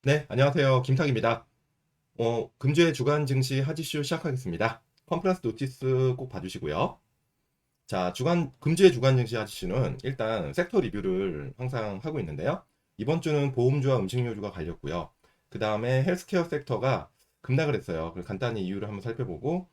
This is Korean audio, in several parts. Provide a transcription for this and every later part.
네, 안녕하세요. 김탁입니다. 금주의 주간 증시 하지슈 시작하겠습니다. 컨퍼런스 노티스 꼭 봐주시고요. 자, 금주의 주간 증시 하지슈는 일단 섹터 리뷰를 항상 하고 있는데요. 이번 주는 보험주와 음식료주가 갈렸고요. 그 다음에 헬스케어 섹터가 급락을 했어요. 그래서 간단히 이유를 한번 살펴보고,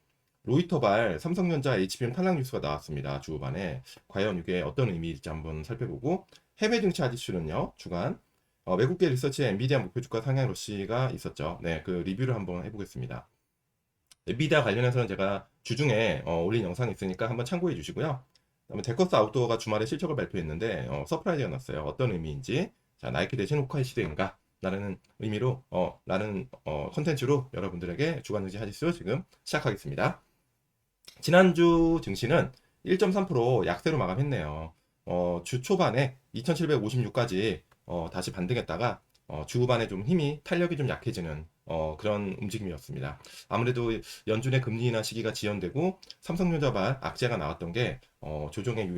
로이터발 삼성전자 HBM 탈락 뉴스가 나왔습니다. 주 후반에. 과연 이게 어떤 의미일지 한번 살펴보고, 해외 증시 하지슈는요, 주간. 외국계 리서치에 엔비디아 목표 주가 상향 러시가 있었죠. 네, 그 리뷰를 한번 해보겠습니다. 엔비디아 관련해서는 제가 주중에 올린 영상이 있으니까 한번 참고해 주시고요. 그다음에 데커스 아웃도어가 주말에 실적을 발표했는데 서프라이즈가 났어요. 어떤 의미인지. 자, 나이키 대신 호카이 시대인가? 라는 의미로 라는 컨텐츠로 여러분들에게 주간 증시 하지수 지금 시작하겠습니다. 지난주 증시는 1.3% 약세로 마감했네요. 주 초반에 2756까지 다시 반등했다가 주 후반에 좀 힘이 탄력이 좀 약해지는 그런 움직임이었습니다. 아무래도 연준의 금리 인하 시기가 지연되고 삼성전자발 악재가 나왔던 게 조정의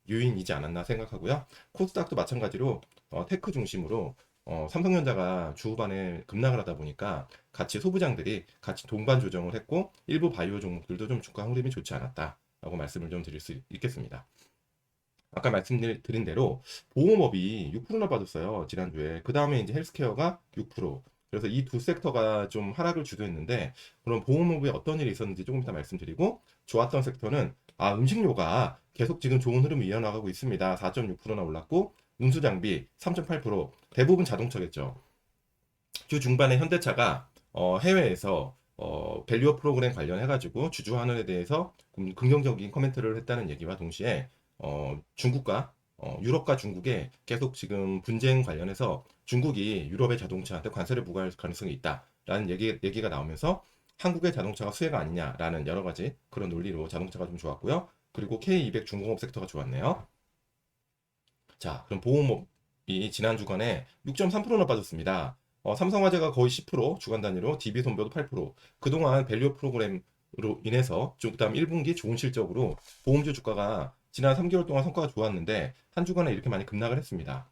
요인이지 않았나 생각하고요. 코스닥도 마찬가지로 테크 중심으로 삼성전자가 주 후반에 급락을 하다 보니까 같이 소부장들이 같이 동반 조정을 했고 일부 바이오 종목들도 좀 주가 흐름이 좋지 않았다라고 말씀을 좀 드릴 수 있겠습니다. 아까 말씀드린 대로 보험업이 6%나 빠졌어요. 지난주에. 그 다음에 이제 헬스케어가 6%. 그래서 이 두 섹터가 좀 하락을 주도했는데 그럼 보험업에 어떤 일이 있었는지 조금 이따 말씀드리고 좋았던 섹터는 음식료가 계속 지금 좋은 흐름을 이어나가고 있습니다. 4.6%나 올랐고 운수장비 3.8% 대부분 자동차겠죠. 주 중반에 현대차가 해외에서 밸류업 프로그램 관련해가지고 주주환원에 대해서 긍정적인 코멘트를 했다는 얘기와 동시에 중국과 유럽과 중국에 계속 지금 분쟁 관련해서 중국이 유럽의 자동차한테 관세를 부과할 가능성이 있다라는 얘기가 나오면서 한국의 자동차가 수혜가 아니냐라는 여러 가지 그런 논리로 자동차가 좀 좋았고요. 그리고 K200 중공업 섹터가 좋았네요. 자, 그럼 보험업이 지난 주간에 6.3%나 빠졌습니다. 삼성화재가 거의 10%, 주간 단위로 DB손배도 8%. 그동안 밸류 프로그램으로 인해서 그다음 1분기 좋은 실적으로 보험주 주가가 지난 3개월 동안 성과가 좋았는데 한 주간에 이렇게 많이 급락을 했습니다.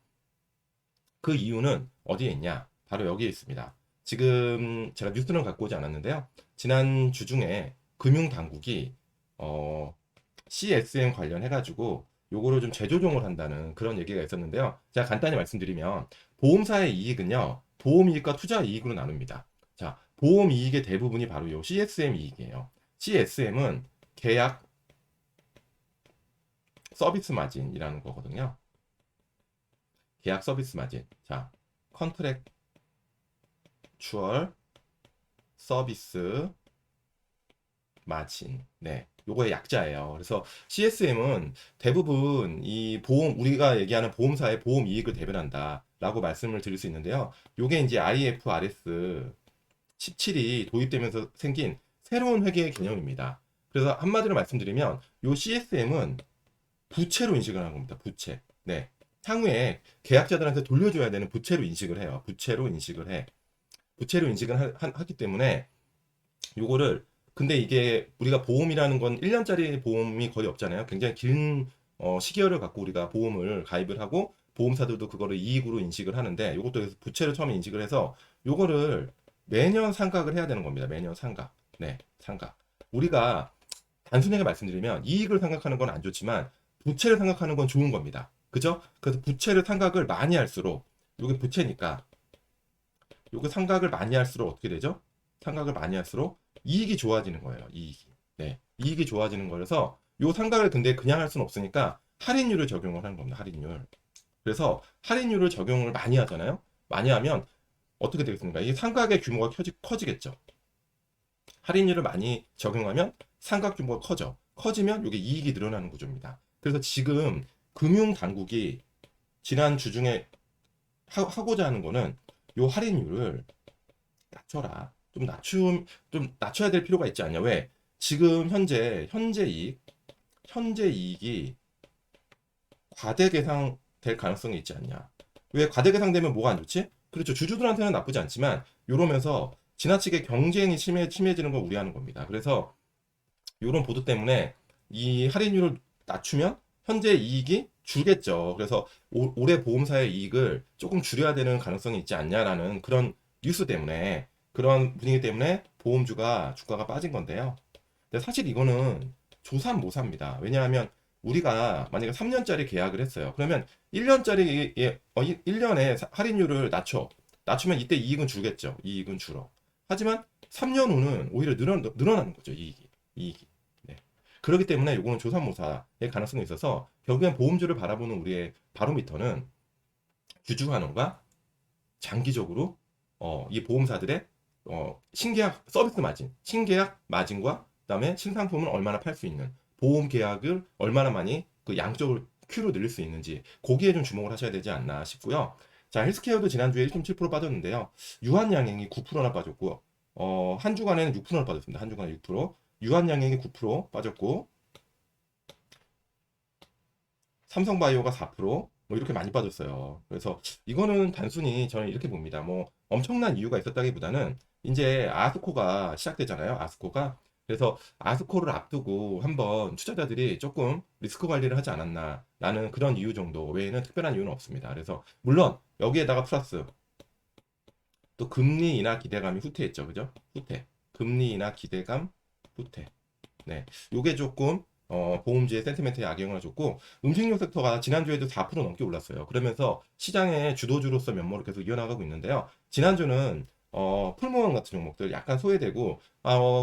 그 이유는 어디에 있냐? 바로 여기에 있습니다. 지금 제가 뉴스는 갖고 오지 않았는데요. 지난 주 중에 금융당국이 CSM 관련해가지고 요거를 좀 재조정을 한다는 그런 얘기가 있었는데요. 제가 간단히 말씀드리면 보험사의 이익은요. 보험이익과 투자이익으로 나눕니다. 자, 보험이익의 대부분이 바로 요 CSM 이익이에요. CSM은 계약 서비스 마진이라는 거거든요. 계약 서비스 마진. 자, 컨트랙추얼 서비스 마진. 네. 요거의 약자예요. 그래서 CSM은 대부분 이 보험, 우리가 얘기하는 보험사의 보험 이익을 대변한다. 라고 말씀을 드릴 수 있는데요. 요게 이제 IFRS 17이 도입되면서 생긴 새로운 회계의 개념입니다. 그래서 한마디로 말씀드리면 요 CSM은 부채로 인식을 하는 겁니다. 부채. 네. 향후에 계약자들한테 돌려줘야 되는 부채로 인식을 해요. 부채로 인식을 해. 부채로 인식을 하기 때문에 요거를 근데 이게 우리가 보험이라는 건 1년짜리 보험이 거의 없잖아요. 굉장히 긴 시기열을 갖고 우리가 보험을 가입을 하고 보험사들도 그거를 이익으로 인식을 하는데 요것도 부채를 처음에 인식을 해서 요거를 매년 상각을 해야 되는 겁니다. 매년 상각. 네, 상각. 우리가 단순하게 말씀드리면 이익을 생각하는 건 안 좋지만 부채를 생각하는 건 좋은 겁니다. 그죠? 그래서 부채를 상각을 많이 할수록 요게 부채니까 요거 상각을 많이 할수록 어떻게 되죠? 상각을 많이 할수록 이익이 좋아지는 거예요. 이익이. 네. 이익이 좋아지는 거라서 요 상각을 근데 그냥 할 수는 없으니까 할인율을 적용을 하는 겁니다. 할인율. 그래서 할인율을 적용을 많이 하잖아요. 많이 하면 어떻게 되겠습니까? 이 상각의 규모가 커지겠죠. 할인율을 많이 적용하면 상각 규모가 커져. 커지면 이게 이익이 늘어나는 구조입니다. 그래서 지금 금융 당국이 지난 주 중에 하고자 하는 거는 요 할인율을 낮춰라. 좀 낮춰야 될 필요가 있지 않냐? 왜? 지금 현재 이익이 과대 계상될 가능성이 있지 않냐? 왜 과대 계상되면 뭐가 안 좋지? 그렇죠. 주주들한테는 나쁘지 않지만 이러면서 지나치게 경쟁이 심해지는 걸 우려하는 겁니다. 그래서 이런 보도 때문에 이 할인율을 낮추면 현재 이익이 줄겠죠. 그래서 올해 보험사의 이익을 조금 줄여야 되는 가능성이 있지 않냐라는 그런 뉴스 때문에 그런 분위기 때문에 보험주가 주가가 빠진 건데요. 근데 사실 이거는 조삼모사입니다. 왜냐하면 우리가 만약에 3년짜리 계약을 했어요. 그러면 1년짜리 1년에 할인율을 낮추면 이때 이익은 줄겠죠. 이익은 줄어. 하지만 3년 후는 오히려 늘어나는 거죠. 이익이. 네. 그렇기 때문에 이거는 조삼모사의 가능성이 있어서 결국엔 보험주를 바라보는 우리의 바로미터는 주주환원과 장기적으로 이 보험사들의 신계약 서비스 마진, 신계약 마진과 그다음에 신상품을 얼마나 팔 수 있는 보험 계약을 얼마나 많이 그 양적을 큐로 늘릴 수 있는지 거기에 좀 주목을 하셔야 되지 않나 싶고요. 자, 헬스케어도 지난주에 1.7% 빠졌는데요. 유한양행이 9%나 빠졌고 한 주간에는 6%나 빠졌습니다. 한 주간에 6%. 유한양행이 9% 빠졌고 삼성바이오가 4%, 뭐 이렇게 많이 빠졌어요. 그래서 이거는 단순히 저는 이렇게 봅니다. 뭐 엄청난 이유가 있었다기보다는 이제 아스코가 시작되잖아요. 아스코가. 그래서 아스코를 앞두고 한번 투자자들이 조금 리스크 관리를 하지 않았나라는 그런 이유 정도 외에는 특별한 이유는 없습니다. 그래서 물론 여기에다가 플러스 또 금리 인하 기대감이 후퇴했죠. 그죠? 후퇴. 금리 인하 기대감 후퇴. 네, 요게 조금 보험주의 센티멘트에 악영향을 줬고 음식료 섹터가 지난주에도 4% 넘게 올랐어요. 그러면서 시장의 주도주로서 면모를 계속 이어나가고 있는데요. 지난주는 풀무원 같은 종목들 약간 소외되고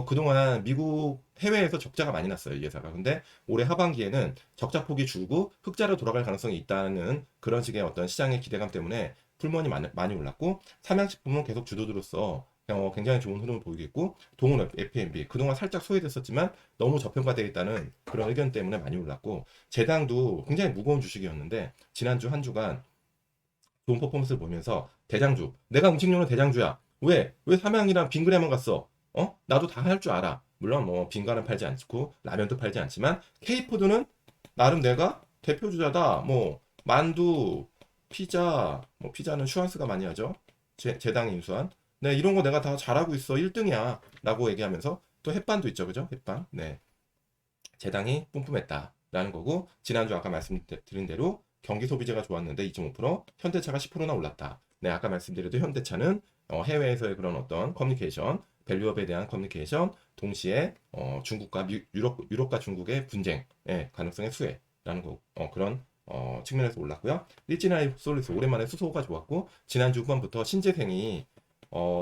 그동안 미국 해외에서 적자가 많이 났어요. 이 회사가. 근데 올해 하반기에는 적자 폭이 줄고 흑자로 돌아갈 가능성이 있다는 그런 식의 어떤 시장의 기대감 때문에 풀무원이 많이 올랐고 삼양식품은 계속 주도주로서 굉장히 좋은 흐름을 보이고 있고 동원 F&B 그동안 살짝 소외됐었지만 너무 저평가되어 있다는 그런 의견 때문에 많이 올랐고 제당도 굉장히 무거운 주식이었는데 지난주 한 주간 좋은 퍼포먼스를 보면서 대장주 내가 음식료는 대장주야 왜 삼양이랑 빙그레만 갔어 나도 다 할 줄 알아 물론 뭐 빙가는 팔지 않고 라면도 팔지 않지만 K푸드는 나름 내가 대표주자다 뭐 만두 피자 뭐 피자는 슈완스가 많이 하죠 제당이 인수한 네 이런 거 내가 다 잘하고 있어 1등이야 라고 얘기하면서 또 햇반도 있죠 그죠 햇반 네 재당이 뿜뿜했다라는 거고 지난주 아까 말씀드린 대로 경기 소비재가 좋았는데 2.5% 현대차가 10%나 올랐다. 네 아까 말씀드려도 현대차는 해외에서의 그런 어떤 커뮤니케이션 밸류업에 대한 커뮤니케이션 동시에 중국과 유럽과 중국의 분쟁의 가능성의 수혜라는 거 그런 측면에서 올랐고요. 리치나이 솔리스 오랜만에 수소가 좋았고 지난주 후반부터 신재생이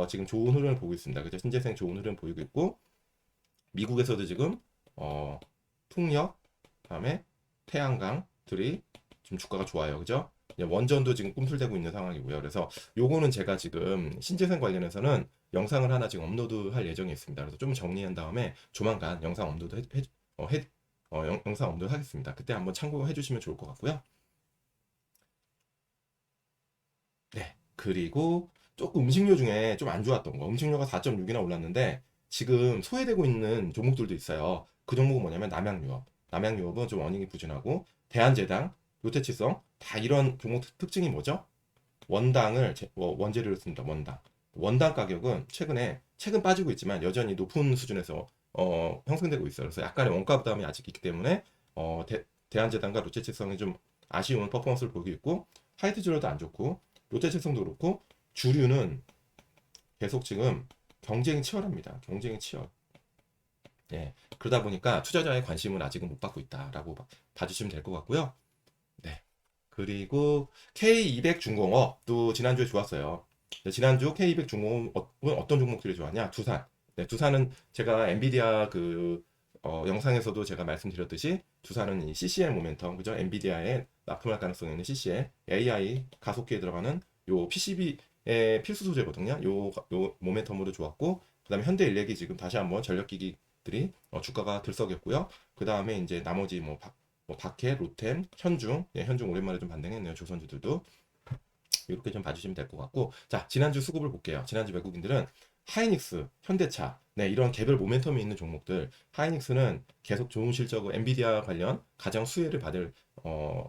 지금 좋은 흐름을 보고 있습니다. 그죠? 신재생 좋은 흐름 보이고 있고 미국에서도 지금 어, 풍력, 그다음에 태양광들이 지금 주가가 좋아요. 그죠? 원전도 지금 꿈틀대고 있는 상황이고요. 그래서 요거는 제가 지금 신재생 관련해서는 영상을 하나 지금 업로드할 예정이 있습니다. 그래서 좀 정리한 다음에 조만간 영상 업로드 영상 업로드 하겠습니다. 그때 한번 참고해 주시면 좋을 것 같고요. 네. 그리고 조금 음식료 중에 좀 안 좋았던 거. 음식료가 4.6이나 올랐는데 지금 소외되고 있는 종목들도 있어요. 그 종목은 뭐냐면 남양유업. 남양유업은 좀 어닝이 부진하고 대한제당, 롯데치성 다 이런 종목 특징이 뭐죠? 원재료를 씁니다. 원당. 원당 가격은 최근 빠지고 있지만 여전히 높은 수준에서 형성되고 있어요. 그래서 약간의 원가 부담이 아직 있기 때문에 대한제당과 롯데치성이 좀 아쉬운 퍼포먼스를 보이고 있고 하이트제로도 안 좋고 롯데칠성도 그렇고 주류는 계속 지금 경쟁이 치열합니다. 경쟁이 치열. 예. 그러다 보니까 투자자의 관심은 아직은 못 받고 있다라고 봐주시면 될 것 같고요. 네. 그리고 K200 중공업도 지난주에 좋았어요. 네, 지난주 K200 중공업은 어떤 종목들이 좋았냐? 두산. 네, 두산은 제가 엔비디아 영상에서도 제가 말씀드렸듯이 두산은 이 CCM 모멘텀, 그죠? 엔비디아에 납품할 가능성이 있는 CCM, AI 가속기에 들어가는 요 PCB의 필수 소재거든요. 요 모멘텀으로 좋았고, 그다음에 현대인력이 지금 다시 한번 전력기기들이 주가가 들썩였고요. 그 다음에 이제 나머지 박해, 로템, 현중, 현중 오랜만에 좀 반등했네요. 조선주들도 이렇게 좀 봐주시면 될 것 같고, 자 지난주 수급을 볼게요. 지난주 외국인들은 하이닉스, 현대차, 네 이런 개별 모멘텀이 있는 종목들, 하이닉스는 계속 좋은 실적으로 엔비디아 관련 가장 수혜를 받을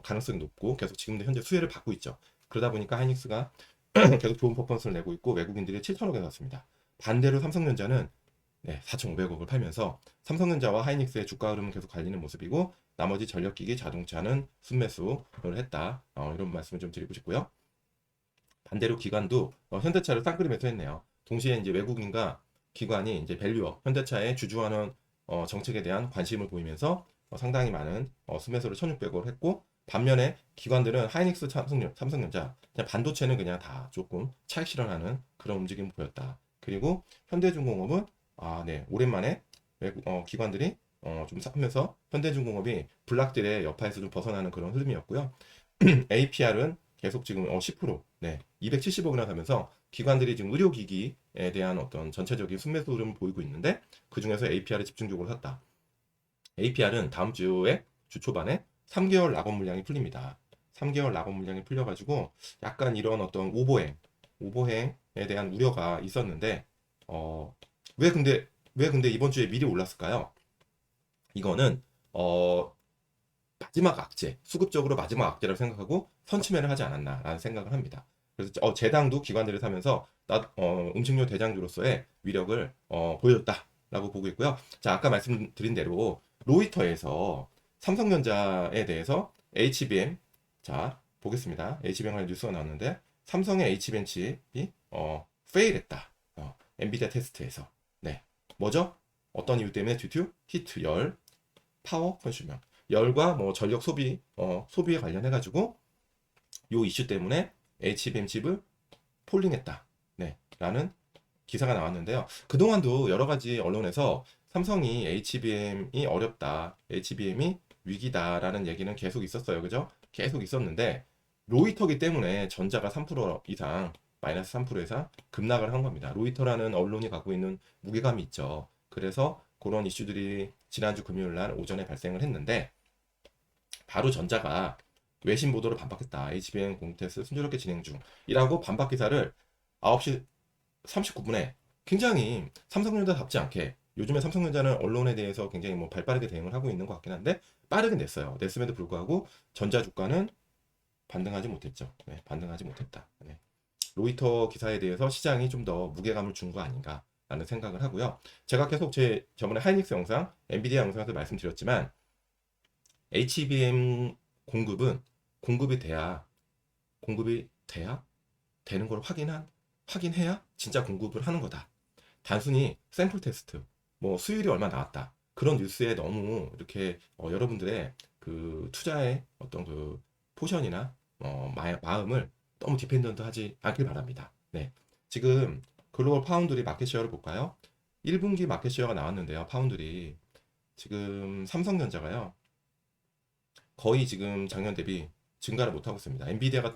가능성이 높고 계속 지금도 현재 수혜를 받고 있죠. 그러다 보니까 하이닉스가 계속 좋은 퍼포먼스를 내고 있고 외국인들이 7천억에 갔습니다. 반대로 삼성전자는 네, 4,500억을 팔면서 삼성전자와 하이닉스의 주가 흐름은 계속 갈리는 모습이고 나머지 전력기기 자동차는 순매수를 했다. 이런 말씀을 좀 드리고 싶고요. 반대로 기관도 현대차를 쌍끌이 매수했네요. 동시에 이제 외국인과 기관이 이제 밸류업 현대차의 주주환원 정책에 대한 관심을 보이면서 상당히 많은 순매수를 1,600억을 했고 반면에 기관들은 하이닉스, 삼성전자 그냥 반도체는 그냥 다 조금 차익 실현하는 그런 움직임을 보였다. 그리고 현대중공업은 네, 오랜만에 외국 기관들이 좀 하면서 현대중공업이 블락들의 여파에서 좀 벗어나는 그런 흐름이었고요. APR은 계속 지금 10%, 네, 270억이나 가면서 기관들이 지금 의료기기에 대한 어떤 전체적인 순매수 흐름을 보이고 있는데 그 중에서 APR에 집중적으로 샀다. APR은 다음 주에 주 초반에 3개월 낙원 물량이 풀립니다. 3개월 낙원 물량이 풀려가지고 약간 이런 어떤 오버행에 대한 우려가 있었는데 어, 왜 근데 이번 주에 미리 올랐을까요? 이거는 마지막 악재, 수급적으로 마지막 악재라고 생각하고 선취매를 하지 않았나라는 생각을 합니다. 그래서 제당도 기관들을 사면서 음식료 대장주로서의 위력을 보여줬다라고 보고 있고요. 자, 아까 말씀드린 대로 로이터에서 삼성전자에 대해서 HBM, 자 보겠습니다. HBM 관련 뉴스가 나왔는데 삼성의 HBM 칩이 페일했다. 엔비디아 테스트에서. 네, 뭐죠? 어떤 이유 때문에 듀 히트, 열, 파워, 컨슈머. 열과 뭐 전력 소비에 관련해 가지고 요 이슈 때문에 HBM 칩을 폴링했다. 네, 라는 기사가 나왔는데요. 그동안도 여러 가지 언론에서 삼성이 HBM이 어렵다, HBM이 위기다라는 얘기는 계속 있었어요. 그죠? 계속 있었는데 로이터기 때문에 전자가 3% 이상 마이너스 3% 이상 급락을 한 겁니다. 로이터라는 언론이 갖고 있는 무게감이 있죠. 그래서 그런 이슈들이 지난주 금요일 날 오전에 발생을 했는데 바로 전자가 외신 보도를 반박했다. HBM 공테스트 순조롭게 진행 중이라고 반박 기사를 9시 39분에 굉장히 삼성전자답지 않게 요즘에 삼성전자는 언론에 대해서 굉장히 뭐 발빠르게 대응을 하고 있는 것 같긴 한데 빠르게 냈어요. 냈음에도 불구하고 전자 주가는 반등하지 못했죠. 네, 반등하지 못했다. 네. 로이터 기사에 대해서 시장이 좀 더 무게감을 준 거 아닌가라는 생각을 하고요. 제가 계속 제 저번에 하이닉스 영상, 엔비디아 영상에서 말씀드렸지만 HBM 공급은 공급이 돼야 되는 걸 확인해야 진짜 공급을 하는 거다. 단순히 샘플 테스트, 뭐 수율이 얼마 나왔다. 그런 뉴스에 너무 이렇게 여러분들의 그 투자의 어떤 그 포션이나 마음을 너무 디펜던트 하지 않길 바랍니다. 네. 지금 글로벌 파운드리 마켓 쉐어를 볼까요? 1분기 마켓 쉐어가 나왔는데요. 파운드리 지금 삼성전자가요. 거의 지금 작년 대비 증가를 못하고 있습니다. 엔비디아가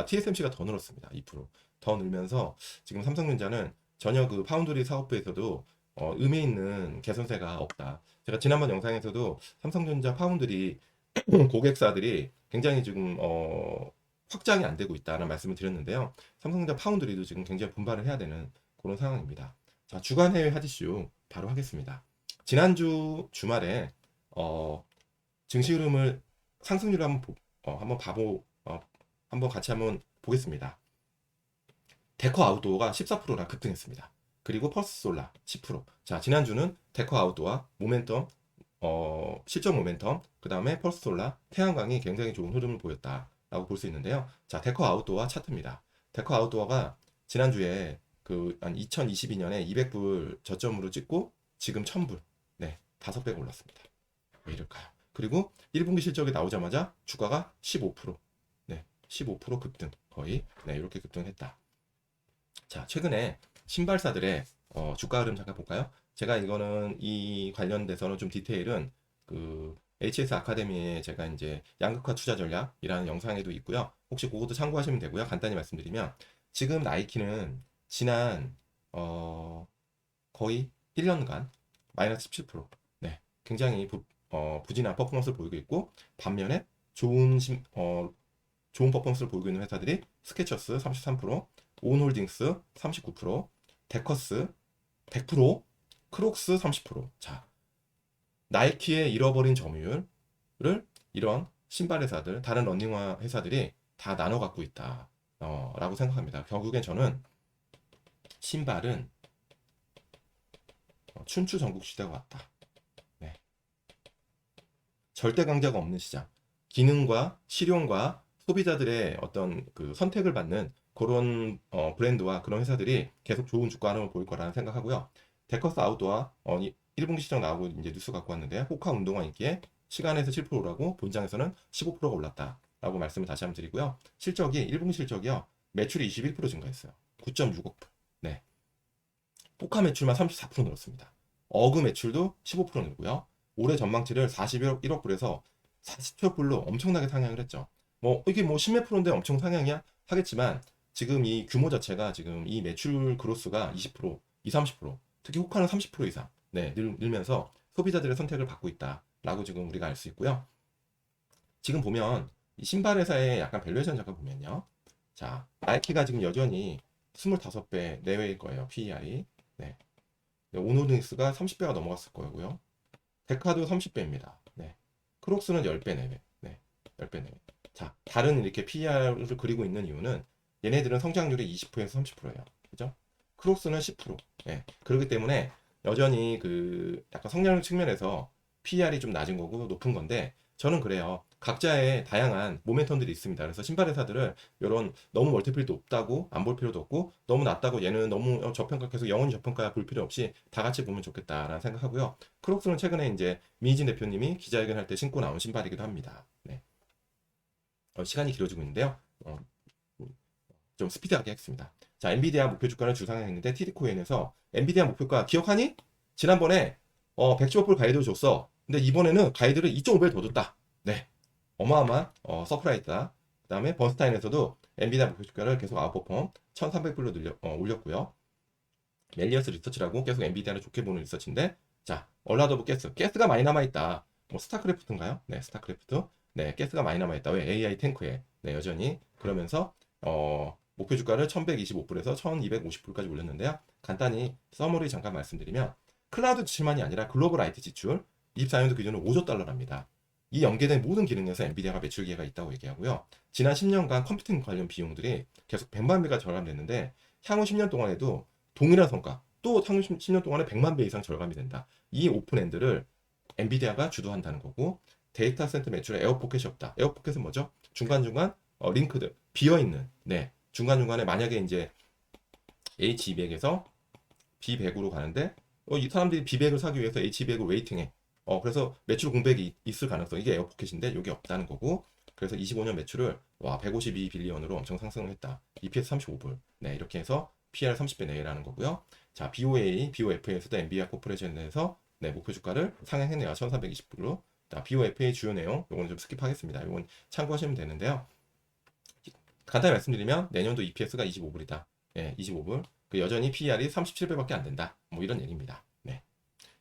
TSMC가 더 늘었습니다. 2%더 늘면서 지금 삼성전자는 전혀 그 파운드리 사업부에서도 의미 있는 개선세가 없다. 제가 지난번 영상에서도 삼성전자 파운드리 고객사들이 굉장히 지금 확장이 안 되고 있다는 말씀을 드렸는데요. 삼성전자 파운드리도 지금 굉장히 분발을 해야 되는 그런 상황입니다. 자, 주간 해외 하디슈 바로 하겠습니다. 지난주 주말에 증시 흐름을 상승률을 한번 같이 한번 보겠습니다. 데커 아웃도어가 14%나 급등했습니다. 그리고 펄스솔라 10%. 자, 지난주는 데커 아웃도어 모멘텀 실적 모멘텀, 그 다음에 펄스솔라, 태양광이 굉장히 좋은 흐름을 보였다라고 볼 수 있는데요. 자, 데커 아웃도어 차트입니다. 데커 아웃도어가 지난주에 한 2022년에 200불 저점으로 찍고 지금 1000불, 네, 5배가 올랐습니다. 왜 이럴까요? 그리고 1분기 실적이 나오자마자 주가가 15%, 네, 15% 급등, 거의, 네, 이렇게 급등했다. 자, 최근에 신발사들의 주가 흐름 잠깐 볼까요? 제가 이거는 이 관련돼서는 좀 디테일은 그 HS 아카데미에 제가 이제 양극화 투자 전략이라는 영상에도 있고요. 혹시 그것도 참고하시면 되고요. 간단히 말씀드리면 지금 나이키는 지난 거의 1년간 마이너스 17%, 네, 굉장히 부진한 퍼포먼스를 보이고 있고 반면에 좋은 퍼포먼스를 보이고 있는 회사들이 스케쳐스 33%, 온홀딩스 39%, 데커스 100%, 크록스 30%. 자, 나이키의 잃어버린 점유율을 이런 신발 회사들, 다른 러닝화 회사들이 다 나눠 갖고 있다. 라고 생각합니다. 결국엔 저는 신발은 춘추 전국 시대가 왔다. 네. 절대 강자가 없는 시장. 기능과 실용과 소비자들의 어떤 그 선택을 받는 그런 브랜드와 그런 회사들이 계속 좋은 주가 흐름을 보일 거라는 생각하고요. 데커스 아웃도어 1분기 시장 나오고 이제 뉴스 갖고 왔는데 호카 운동화 인기에 시간에서 7%라고 본장에서는 15%가 올랐다라고 말씀을 다시 한번 드리고요. 실적이 1분기 실적이요. 매출이 21% 증가했어요. 9.6억 불. 네. 호카 매출만 34% 늘었습니다. 어그 매출도 15% 늘고요. 올해 전망치를 41억 불에서 40억 불로 엄청나게 상향을 했죠. 뭐 이게 뭐 10몇 프로인데 엄청 상향이야 하겠지만 지금 이 규모 자체가 지금 이 매출 그로스가 20%, 20, 30%, 특히 호카는 30% 이상 늘면서 소비자들의 선택을 받고 있다라고 지금 우리가 알 수 있고요. 지금 보면 이 신발 회사의 약간 밸류에이션 잠깐 보면요. 자, 나이키가 지금 여전히 25배 내외일 거예요. PER이. 네. 오노닉스가 30배가 넘어갔을 거고요. 데카도 30배입니다. 네. 크록스는 10배 내외. 네. 10배 내외. 자, 다른 이렇게 PER을 그리고 있는 이유는 얘네들은 성장률이 20%에서 30%예요. 그죠? 크록스는 10%. 네. 그렇기 때문에 여전히 그 약간 성장률 측면에서 PER이 좀 낮은 거고 높은 건데 저는 그래요. 각자의 다양한 모멘텀들이 있습니다. 그래서 신발 회사들을 이런 너무 멀티플이 높다고 안 볼 필요도 없고 너무 낮다고 얘는 너무 저평가 계속 영원히 저평가 볼 필요 없이 다 같이 보면 좋겠다라는 생각하고요. 크록스는 최근에 이제 민희진 대표님이 기자회견할 때 신고 나온 신발이기도 합니다. 네. 시간이 길어지고 있는데요. 좀 스피드하게 하겠습니다. 자, 엔비디아 목표 주가를 주상했는데 TD코인에서 엔비디아 목표가 기억하니? 지난번에 115불 가이드를 줬어. 근데 이번에는 가이드를 2.5배 더 줬다. 네. 어마어마한 서프라이즈다. 그 다음에 번스타인에서도 엔비디아 목표 주가를 계속 아웃퍼폼 1300불로 올렸고요. 멜리어스 리서치라고 계속 엔비디아를 좋게 보는 리서치인데 자, 얼라더브 가스가 많이 남아있다. 뭐 스타크래프트인가요? 네, 스타크래프트. 네, 가스가 많이 남아있다. 왜? AI 탱크에. 네, 여전히. 그러면서 목표 주가를 1125불에서 1250불까지 올렸는데요. 간단히 서머리 잠깐 말씀드리면 클라우드 지출만이 아니라 글로벌 IT 지출 24년도 기준으로 5조 달러랍니다. 이 연계된 모든 기능에서 엔비디아가 매출 기회가 있다고 얘기하고요. 지난 10년간 컴퓨팅 관련 비용들이 계속 100만 배가 절감됐는데 향후 10년 동안에도 동일한 성과 또 향후 10년 동안에 100만 배 이상 절감이 된다. 이 오픈엔드를 엔비디아가 주도한다는 거고 데이터 센터 매출에 에어포켓이 없다. 에어포켓은 뭐죠? 중간중간 링크드 비어있는 네 중간중간에 만약에 이제 H200에서 B100으로 가는데 이 사람들이 B100을 사기 위해서 H200을 웨이팅해. 그래서 매출 공백이 있을 가능성 이게 에어포켓인데 이게 없다는 거고 그래서 25년 매출을 152빌리언으로 엄청 상승을 했다. EPS 35불. 네 이렇게 해서 PR 30배 내외라는 거고요. 자 BOFA에서도 엔비디아 코퍼레이션에서 네 목표 주가를 상향했네요. 1320불로. 자 BOFA 주요 내용 요거는 좀 스킵하겠습니다. 요건 참고하시면 되는데요. 간단히 말씀드리면 내년도 EPS가 25불이다. 예, 25불. 그 여전히 PER이 37배밖에 안 된다. 뭐 이런 얘기입니다. 네.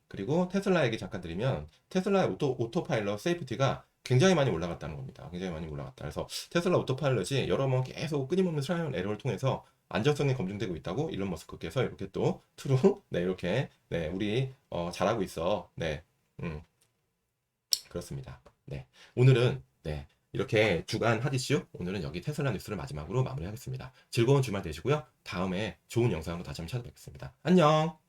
그리고 테슬라 얘기 잠깐 드리면 테슬라의 오토파일럿 세이프티가 굉장히 많이 올라갔다는 겁니다. 굉장히 많이 올라갔다. 그래서 테슬라 오토파일럿이 여러 번 계속 끊임없는 트라이얼 에러를 통해서 안정성이 검증되고 있다고 일론 머스크께서 이렇게 또 트루 네 이렇게 네 우리 잘하고 있어. 네. 그렇습니다. 네. 오늘은 네. 이렇게 주간 핫이슈 오늘은 여기 테슬라 뉴스를 마지막으로 마무리하겠습니다. 즐거운 주말 되시고요. 다음에 좋은 영상으로 다시 한번 찾아뵙겠습니다. 안녕.